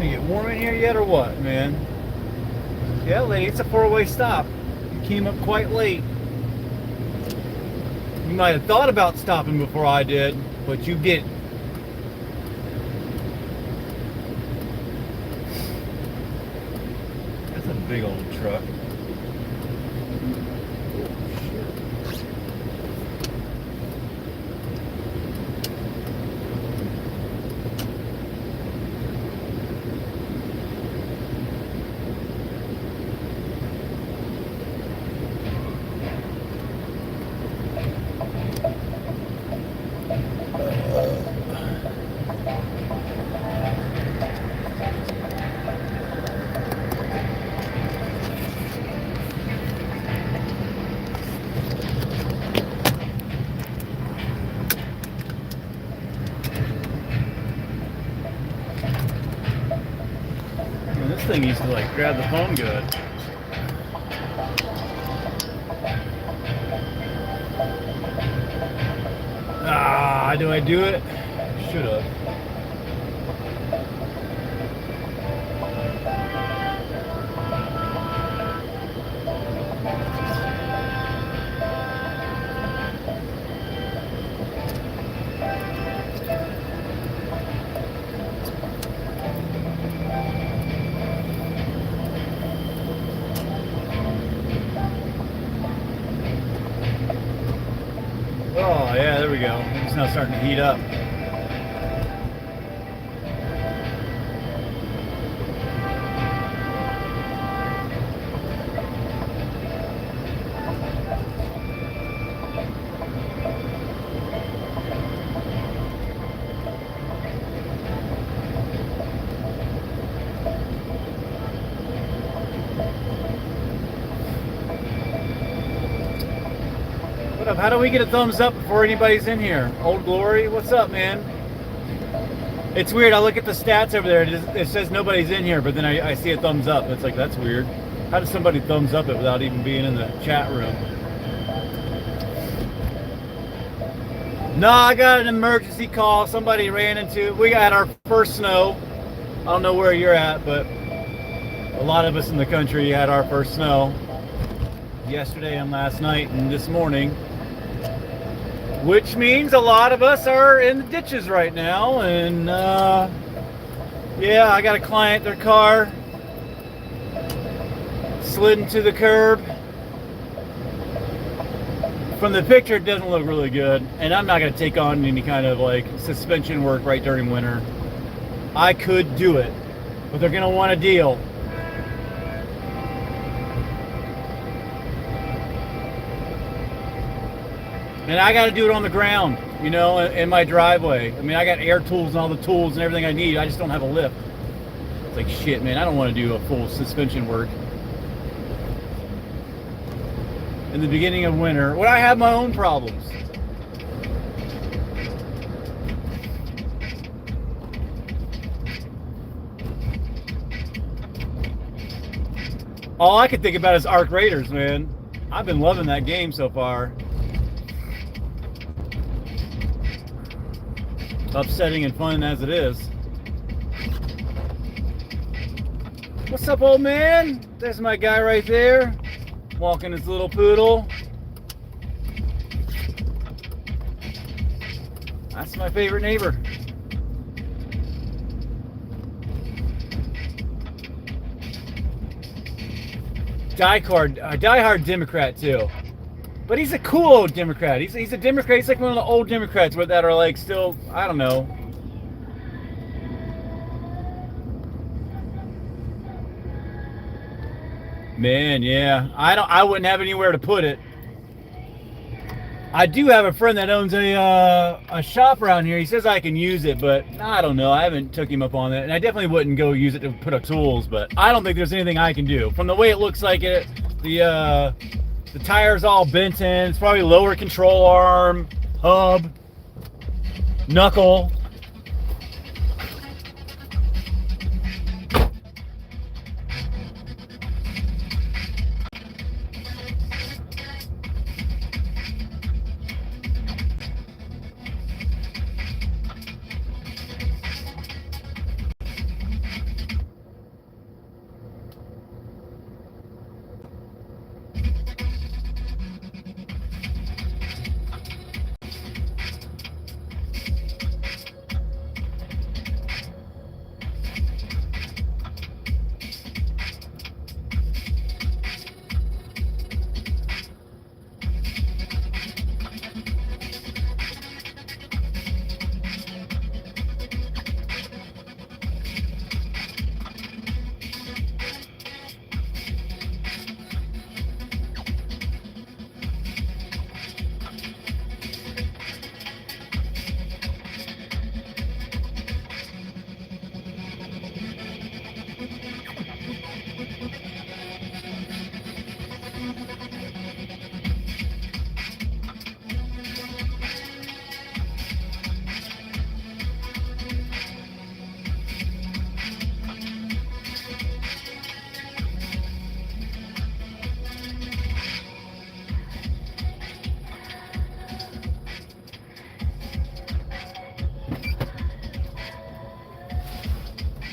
gonna get warm in here yet or what, man? Yeah, lady, it's a four-way stop. You came up quite late. You might have thought about stopping before I did, but you didn't. That's a big old truck. This thing used to like grab the phone good. Ah, do I do it? Should have. Oh, yeah, there we go. It's now starting to heat up. What up? How do we get a thumbs up before anybody's in here? Old Glory, what's up, man? It's weird. I look at the stats over there. It says nobody's in here, but then I see a thumbs up. It's like, that's weird. How does somebody thumbs up it without even being in the chat room? No, I got an emergency call. Somebody ran into. We got our first snow. I don't know where you're at, but a lot of us in the country had our first snow yesterday and last night and this morning, which means a lot of us are in the ditches right now. And yeah, I got a client, their car slid into the curb. From the picture, it doesn't look really good, and I'm not going to take on any kind of like suspension work right during winter. I could do it, but they're going to want a deal. And I got to do it on the ground, you know, in my driveway. I mean, I got air tools and all the tools and everything I need. I just don't have a lift. It's like, shit, man, I don't want to do a full suspension work in the beginning of winter when I have my own problems. All I could think about is Arc Raiders, man. I've been loving that game so far. Upsetting and fun as it is. What's up, old man? There's my guy right there, walking his little poodle. That's my favorite neighbor. Die-hard Democrat too. But he's a cool old Democrat. He's a Democrat. He's like one of the old Democrats that are like still, I don't know. Man, yeah. I wouldn't have anywhere to put it. I do have a friend that owns a shop around here. He says I can use it, but I don't know. I haven't took him up on it, and I definitely wouldn't go use it to put up tools. But I don't think there's anything I can do. From the way it looks like it, the tire's all bent in. It's probably lower control arm, hub, knuckle.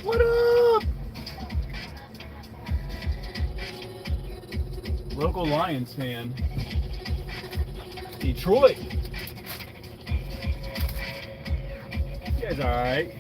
What up? Local Lions fan. Detroit. You guys alright?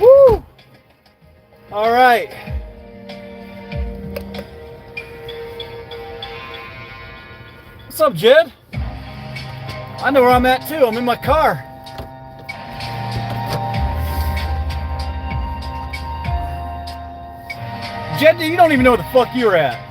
Woo! All right. What's up, Jed? I know where I'm at too. I'm in my car. Jed, you don't even know where the fuck you're at.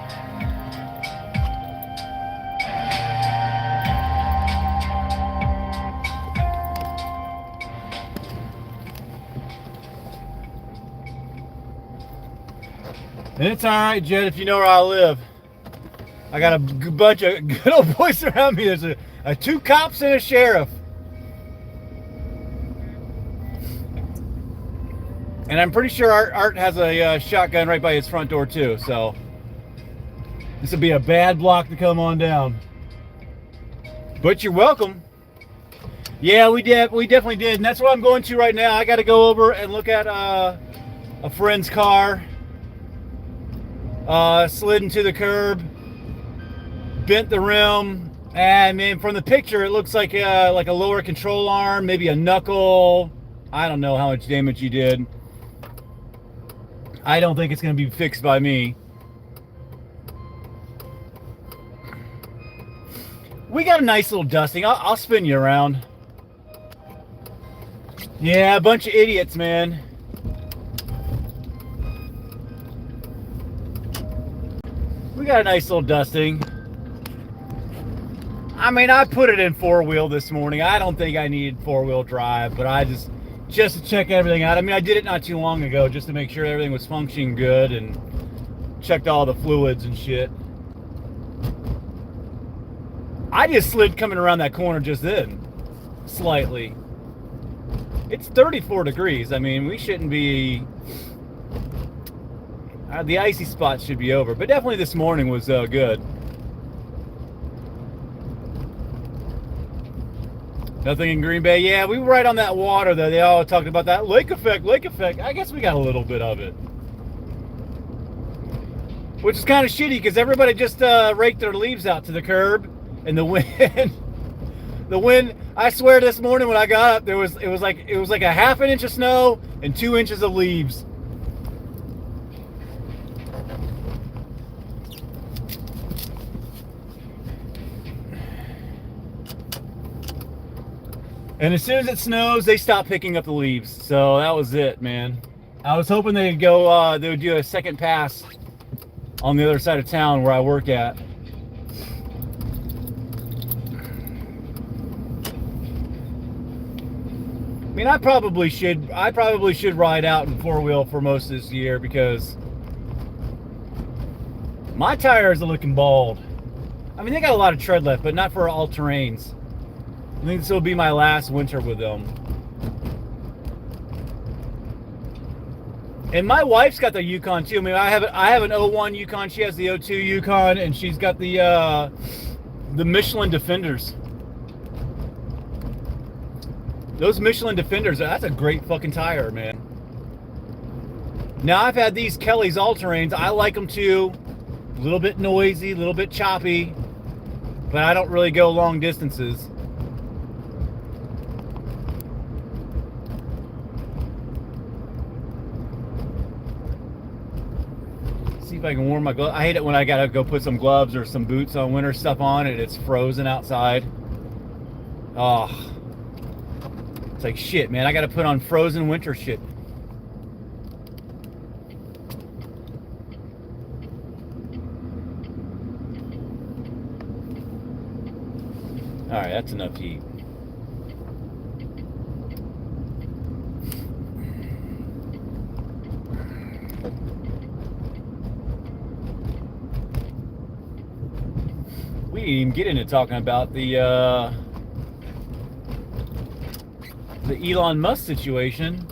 And it's all right, Jed, if you know where I live. I got a bunch of good old boys around me. There's a 2 cops and a sheriff. And I'm pretty sure Art has a shotgun right by his front door too. So this would be a bad block to come on down. But you're welcome. Yeah, we definitely did. And that's what I'm going to right now. I got to go over and look at a friend's car. Slid into the curb, bent the rim, and man, from the picture it looks like a lower control arm, maybe a knuckle. I don't know how much damage you did. I don't think it's going to be fixed by me. We got a nice little dusting. I'll spin you around. Yeah, a bunch of idiots, man. We got a nice little dusting. I mean, I put it in 4-wheel this morning. I don't think I needed 4-wheel drive, but I just to check everything out. I mean, I did it not too long ago just to make sure everything was functioning good and checked all the fluids and shit. I just slid coming around that corner just then, slightly. It's 34 degrees. I mean, we shouldn't be... the icy spots should be over, but definitely this morning was good. Nothing in Green Bay. Yeah, we were right on that water though. They all talked about that lake effect, lake effect. I guess we got a little bit of it. Which is kind of shitty because everybody just raked their leaves out to the curb, and the wind, I swear this morning when I got up, it was like a half an inch of snow and 2 inches of leaves. And as soon as it snows, they stop picking up the leaves. So that was it, man. I was hoping they'd go, they would do a second pass on the other side of town where I work at. I mean, I probably should ride out in 4-wheel for most of this year because my tires are looking bald. I mean, they got a lot of tread left, but not for all terrains. I think this will be my last winter with them. And my wife's got the Yukon too. I mean, I have an 01 Yukon. She has the 02 Yukon, and she's got the Michelin Defenders. Those Michelin Defenders, that's a great fucking tire, man. Now I've had these Kelly's all-terrains. I like them too. A little bit noisy, a little bit choppy, but I don't really go long distances. See if I can warm my gloves. I hate it when I gotta go put some gloves or some boots on winter stuff on and it's frozen outside. Oh, it's like shit, man. I gotta put on frozen winter shit. All right, that's enough heat. We didn't even get into talking about the Elon Musk situation.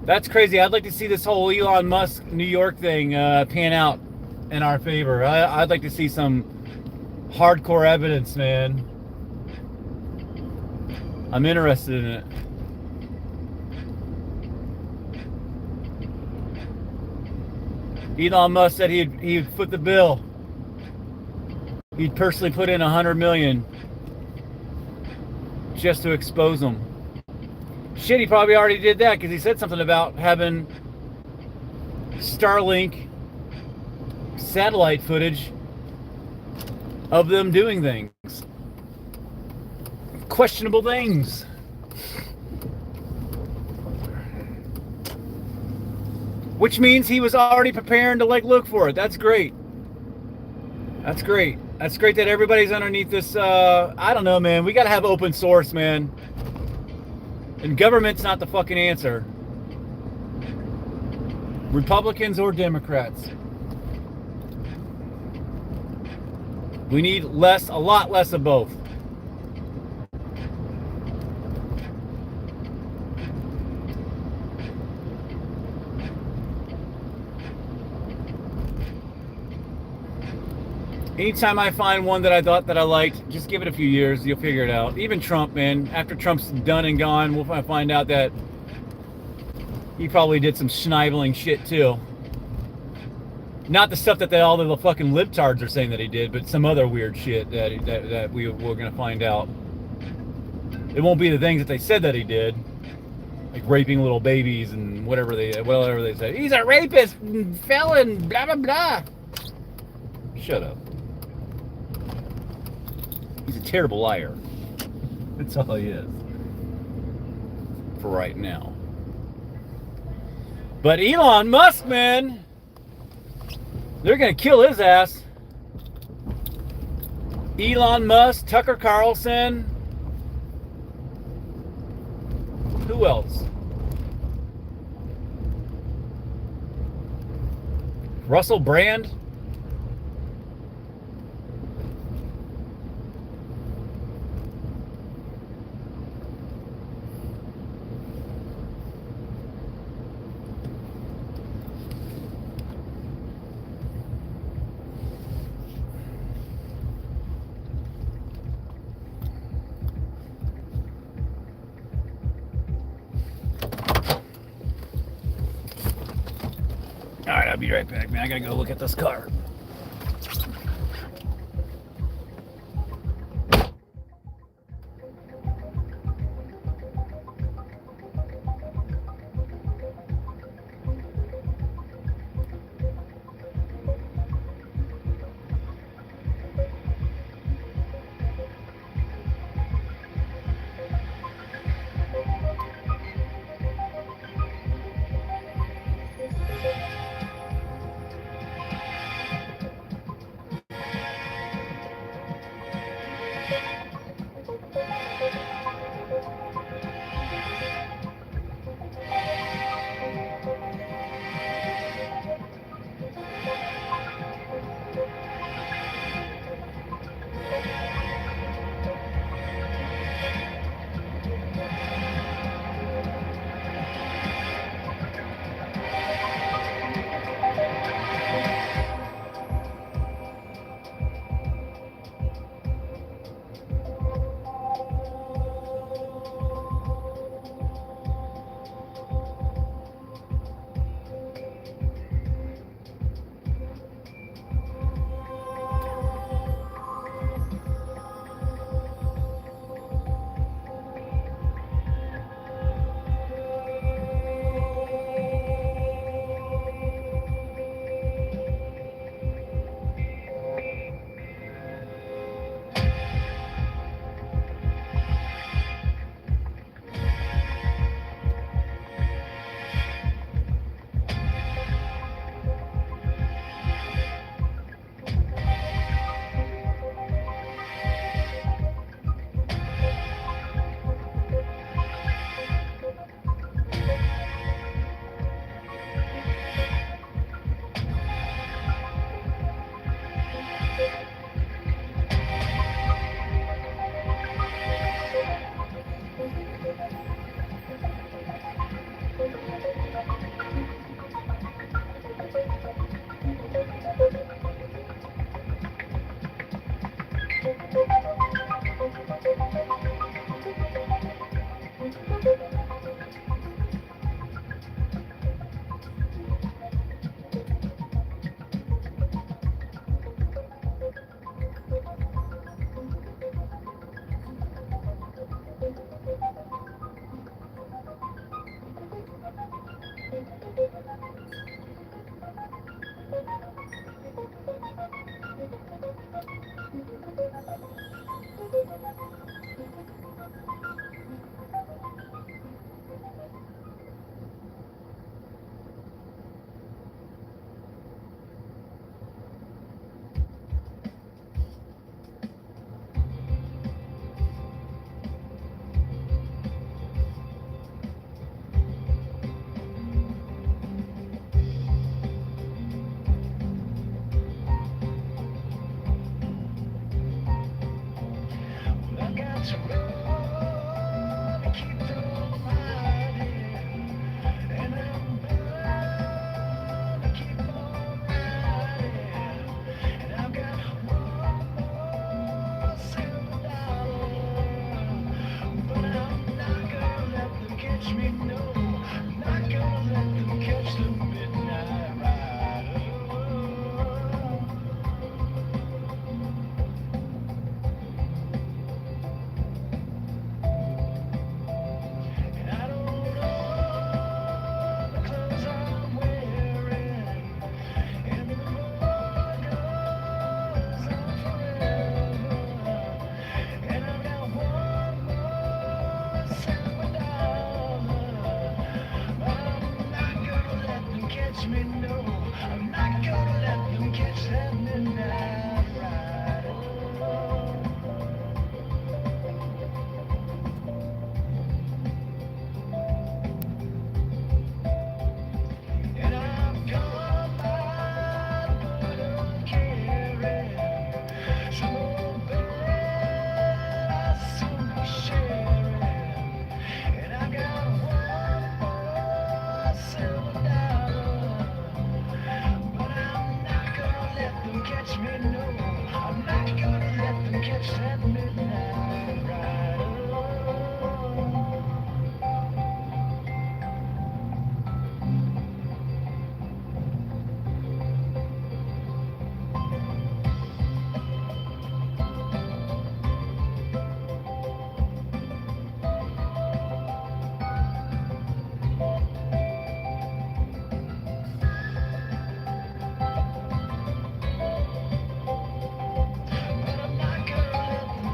That's crazy. I'd like to see this whole Elon Musk New York thing pan out in our favor. I'd like to see some hardcore evidence, man. I'm interested in it. Elon Musk said he'd foot the bill. He'd personally put in $100 million just to expose them. Shit, he probably already did that because he said something about having Starlink satellite footage of them doing things. Questionable things. Which means he was already preparing to like look for it. That's great. That's great. That's great that everybody's underneath this. I don't know, man. We got to have open source, man. And government's not the fucking answer. Republicans or Democrats. We need less, a lot less of both. Anytime I find one that I thought that I liked, just give it a few years, you'll figure it out. Even Trump, man, after Trump's done and gone, we'll find out that he probably did some schniveling shit too. Not the stuff that all the fucking libtards are saying that he did, but some other weird shit that we're gonna find out. It won't be the things that they said that he did, like raping little babies and whatever they say. He's a rapist, felon, blah blah blah. Shut up. He's a terrible liar. That's all he is. For right now. But Elon Musk, man, they're gonna kill his ass. Elon Musk, Tucker Carlson. Who else? Russell Brand. Alright, I'll be right back, man. I gotta go look at this car.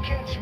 Catch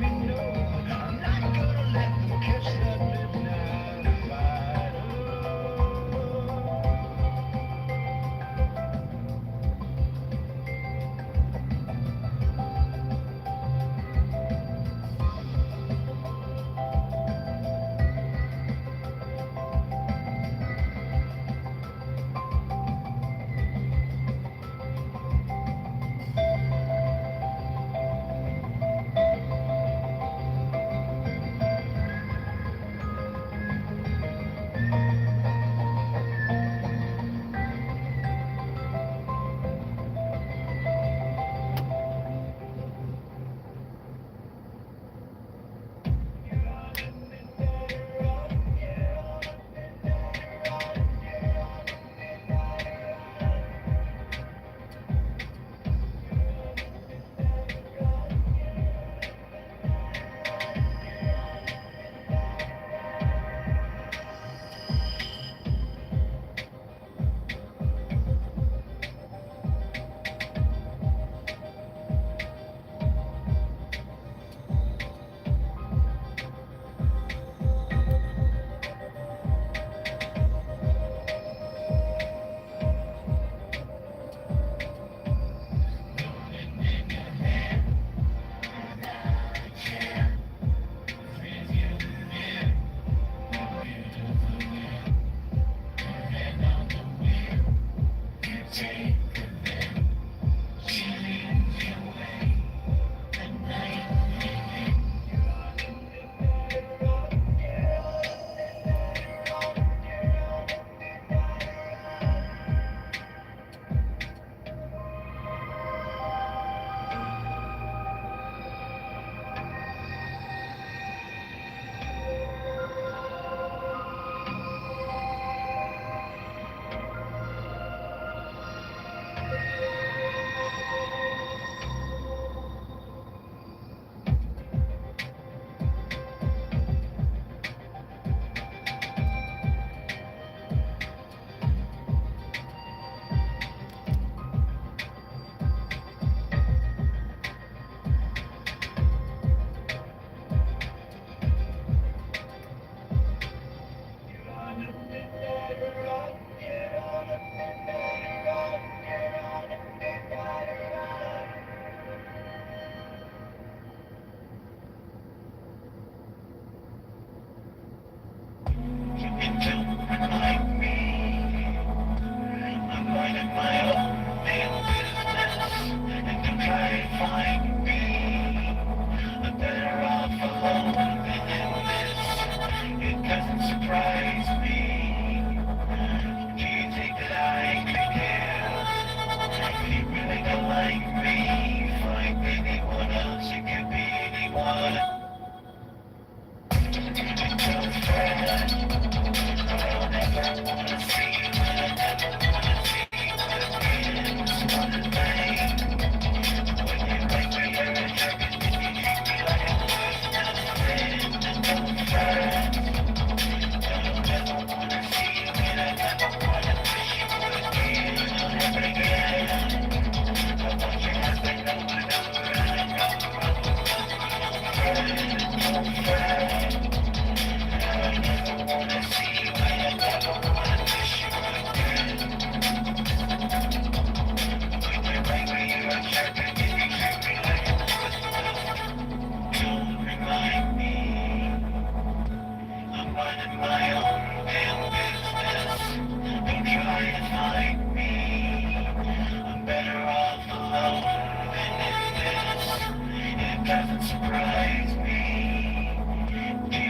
Doesn't surprise me.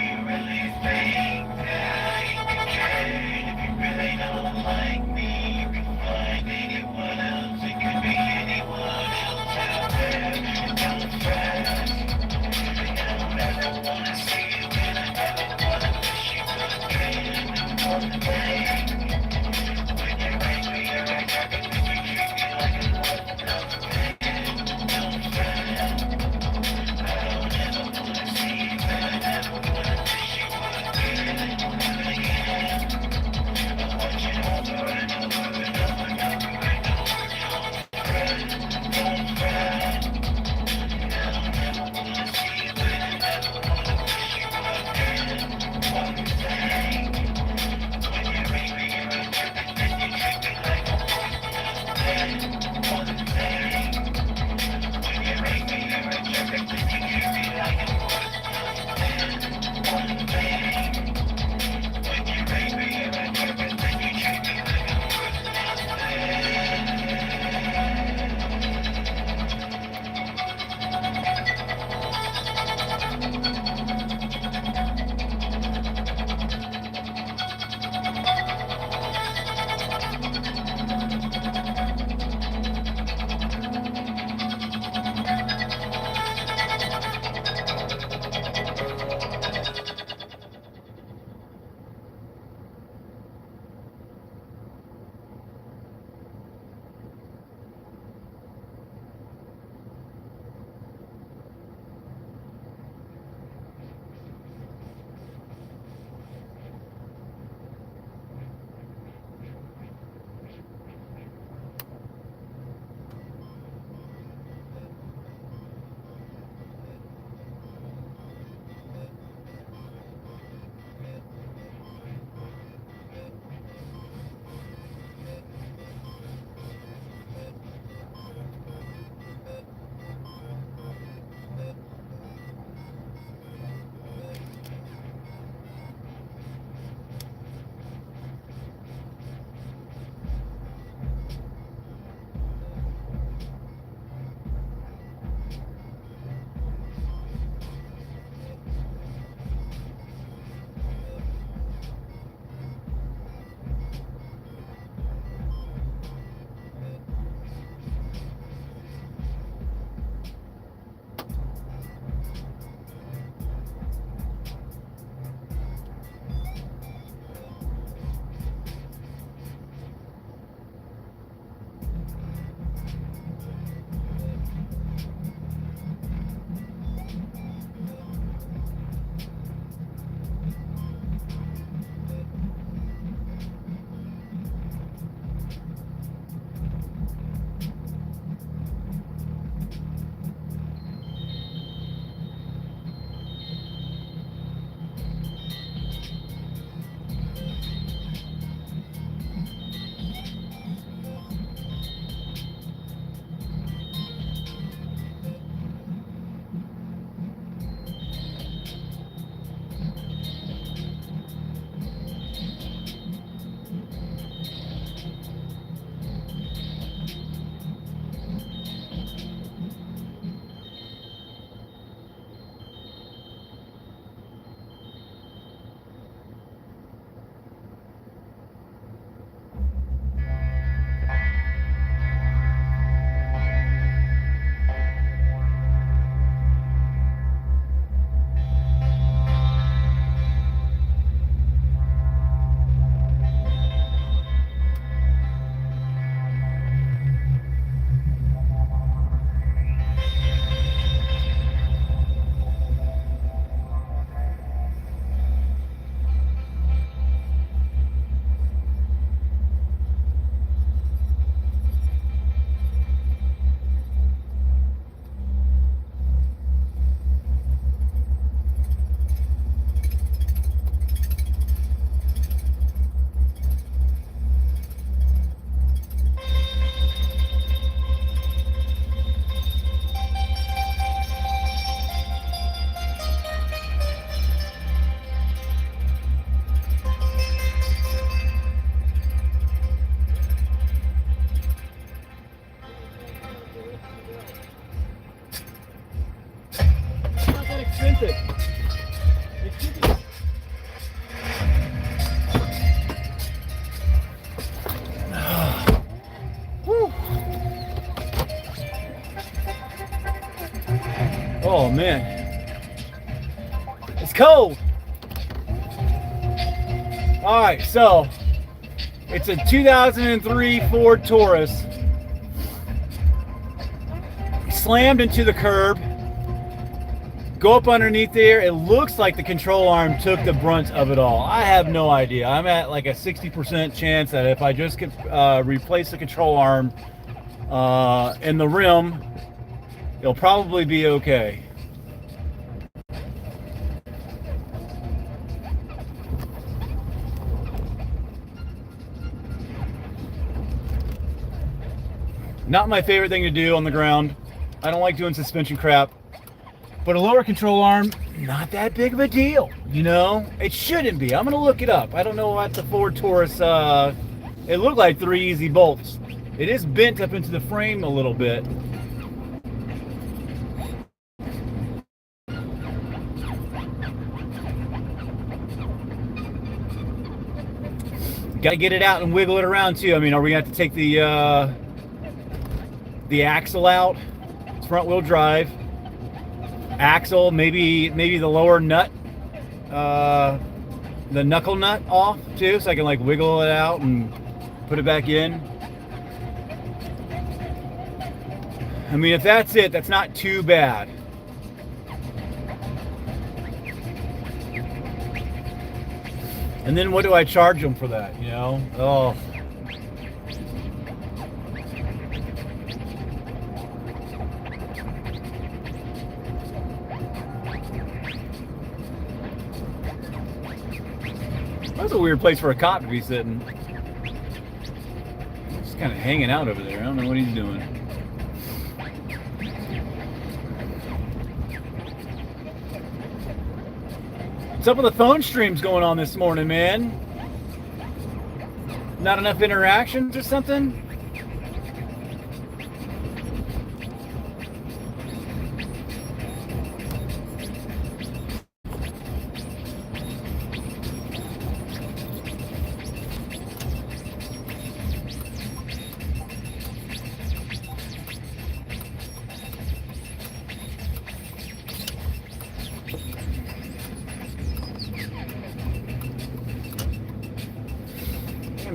authentic. It should be. Whew. Oh man, it's cold. All right, so it's a 2003 Ford Taurus. Slammed into the curb. Go up underneath there. It looks like the control arm took the brunt of it all. I have no idea. I'm at like a 60% chance that if I just could replace the control arm and the rim, it'll probably be okay. Not my favorite thing to do on the ground. I don't like doing suspension crap. But a lower control arm, not that big of a deal, you know? It shouldn't be. I'm gonna look it up. I don't know what the Ford Taurus, it looked like 3 easy bolts. It is bent up into the frame a little bit. Got to get it out and wiggle it around too. I mean, are we going to have to take the axle out? It's front wheel drive. Axle, maybe the lower nut, the knuckle nut off too, so I can like wiggle it out and put it back in. I mean, if that's it, that's not too bad. And then what do I charge them for that, you know? Oh. That's a weird place for a cop to be sitting. Just kind of hanging out over there. I don't know what he's doing. What's up with the phone streams going on this morning, man? Not enough interactions or something?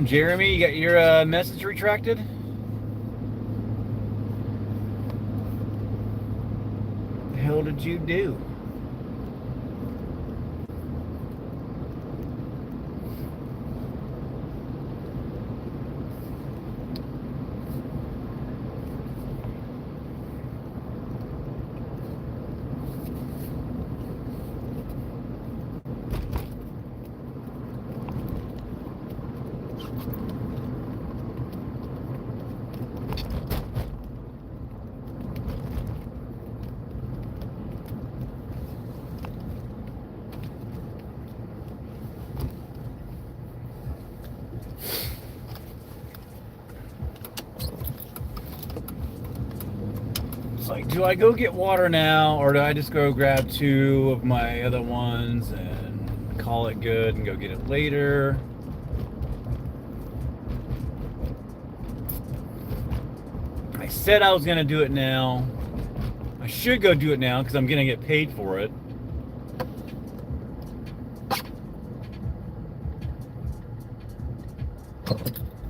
Jeremy, you got your message retracted? What the hell did you do? Like, do I go get water now, or do I just go grab 2 of my other ones and call it good and go get it later? I said I was going to do it now. I should go do it now because I'm going to get paid for it.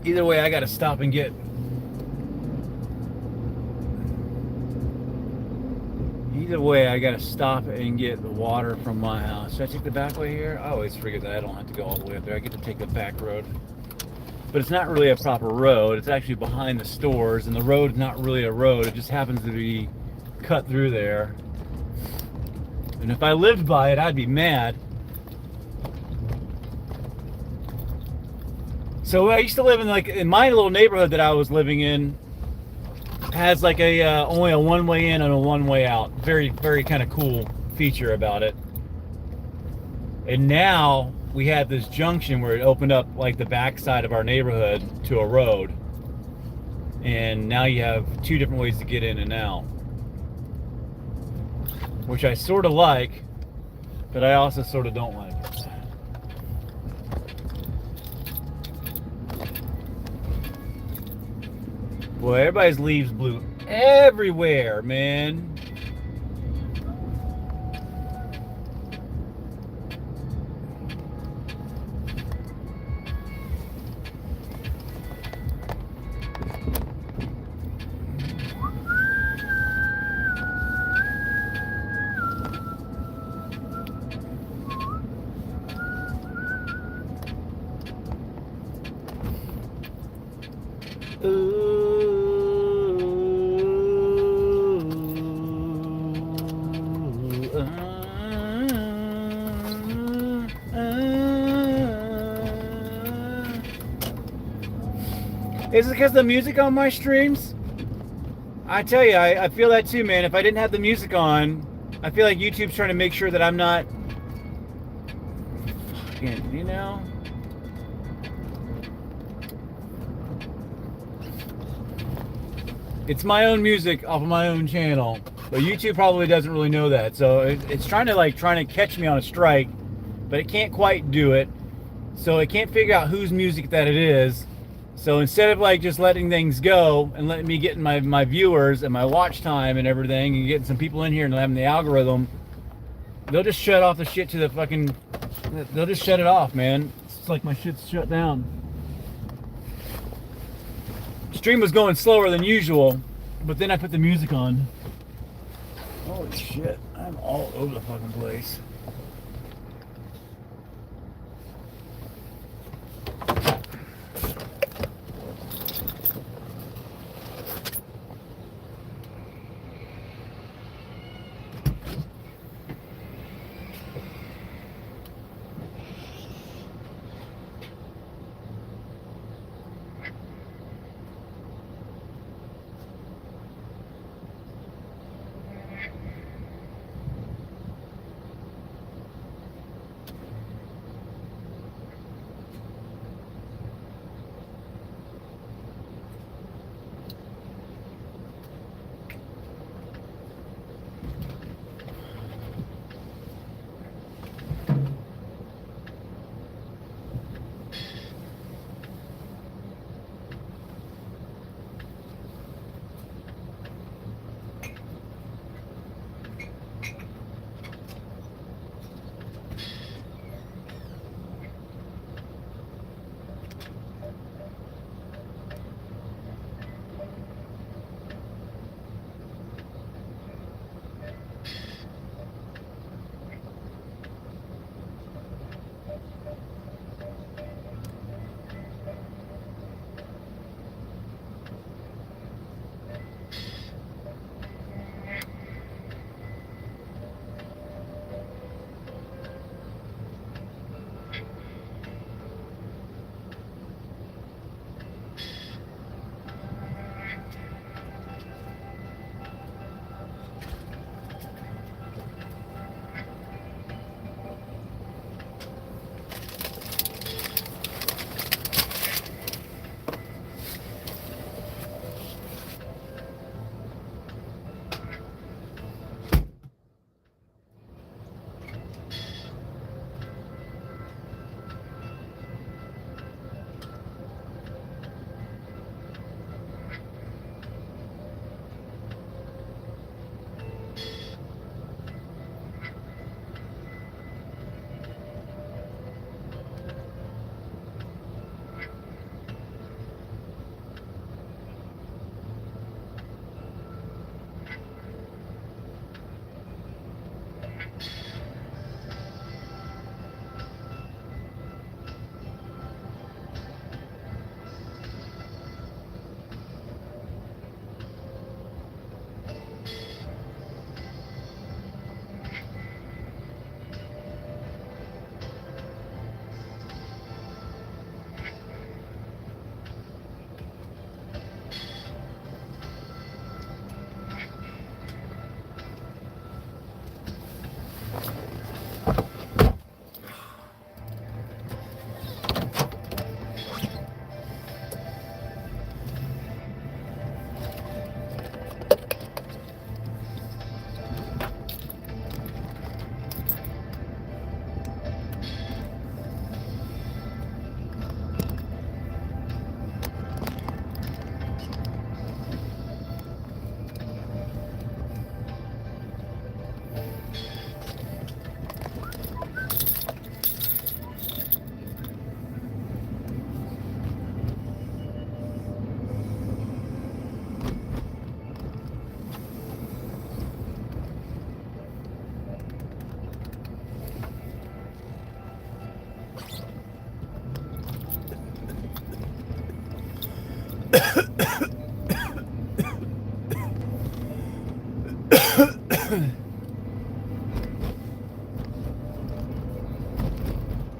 Either way, I got to stop and get... Either way, I gotta stop and get the water from my house. Should I take the back way here? I always forget that I don't have to go all the way up there. I get to take the back road. But it's not really a proper road. It's actually behind the stores, and the road's not really a road. It just happens to be cut through there. And if I lived by it, I'd be mad. So I used to live in my little neighborhood that I was living in. Has like a only a one-way in and a one-way out. Very, very kind of cool feature about it. And now we have this junction where it opened up like the backside of our neighborhood to a road. And now you have 2 different ways to get in and out, which I sort of like. but I also sort of don't like it. Boy, everybody's leaves blew everywhere, man. Is it because the music on my streams? I tell you, I feel that too, man. If I didn't have the music on, I feel like YouTube's trying to make sure that I'm not fucking, you know? It's my own music off of my own channel, but YouTube probably doesn't really know that. So it's trying to catch me on a strike, but it can't quite do it. So it can't figure out whose music that it is. So instead of like just letting things go and letting me get my viewers and my watch time and everything and getting some people in here and having the algorithm, they'll just shut off the shit to the fucking, they'll just shut it off, man. It's like my shit's shut down. Stream was going slower than usual, but then I put the music on. Holy shit, I'm all over the fucking place.